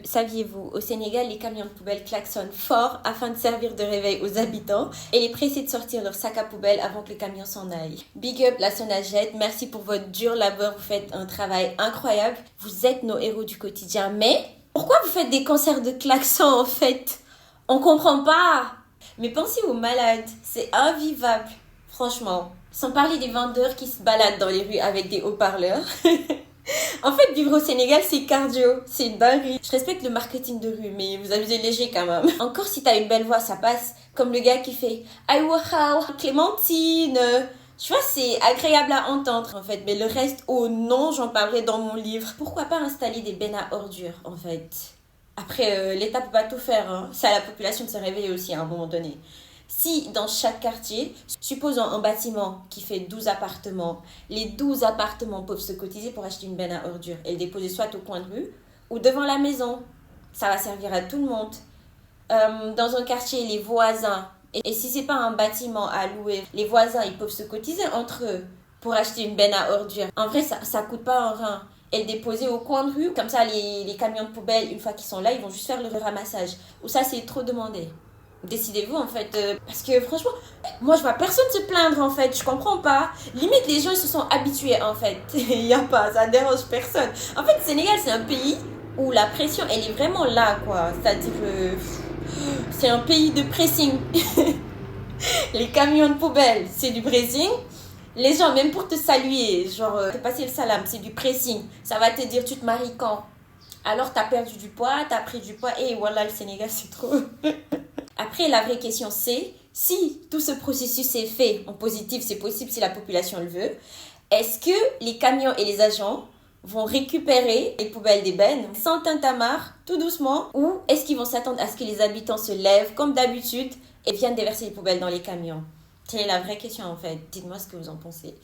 Saviez-vous, au Sénégal, les camions de poubelle klaxonnent fort afin de servir de réveil aux habitants et les presser de sortir leur sac à poubelle avant que le camion s'en aille. Big up la Sonagette, merci pour votre dur labeur, vous faites un travail incroyable. Vous êtes nos héros du quotidien, mais pourquoi vous faites des concerts de klaxons en fait? On comprend pas. Mais pensez aux malades, c'est invivable, franchement. Sans parler des vendeurs qui se baladent dans les rues avec des haut-parleurs. En fait, vivre au Sénégal, c'est cardio, c'est une dinguerie. Je respecte le marketing de rue, mais vous abusez léger quand même. Encore si t'as une belle voix, ça passe. Comme le gars qui fait « Aïe, wow, Clémentine !» Tu vois, c'est agréable à entendre en fait. Mais le reste, oh non, j'en parlerai dans mon livre. Pourquoi pas installer des bennes à ordures en fait? Après, l'État peut pas tout faire, hein. C'est à la population de se réveiller aussi à un moment donné. Si dans chaque quartier, supposons un bâtiment qui fait 12 appartements, les 12 appartements peuvent se cotiser pour acheter une benne à ordures et le déposer soit au coin de rue ou devant la maison. Ça va servir à tout le monde. Dans un quartier, les voisins, et si c'est pas un bâtiment à louer, les voisins, ils peuvent se cotiser entre eux pour acheter une benne à ordures. En vrai, ça coûte pas un rein. Et le déposer au coin de rue, comme ça les camions de poubelle, une fois qu'ils sont là, ils vont juste faire le ramassage. Ou ça, c'est trop demandé. Décidez-vous en fait, parce que franchement, moi je vois personne se plaindre en fait, je comprends pas. Limite les gens ils se sont habitués en fait, il y a pas, ça dérange personne. En fait, le Sénégal c'est un pays où la pression elle est vraiment là quoi, c'est-à-dire c'est un pays de pressing. Les camions de poubelle c'est du pressing. Les gens même pour te saluer, genre te passer le salam, c'est du pressing. Ça va te dire tu te maries quand? Alors t'as perdu du poids, t'as pris du poids, et voilà le Sénégal c'est trop. Après, la vraie question, c'est si tout ce processus est fait en positif, c'est possible si la population le veut, est-ce que les camions et les agents vont récupérer les poubelles des bennes sans tintamarre, tout doucement, ou est-ce qu'ils vont s'attendre à ce que les habitants se lèvent comme d'habitude et viennent déverser les poubelles dans les camions? C'est la vraie question en fait. Dites-moi ce que vous en pensez.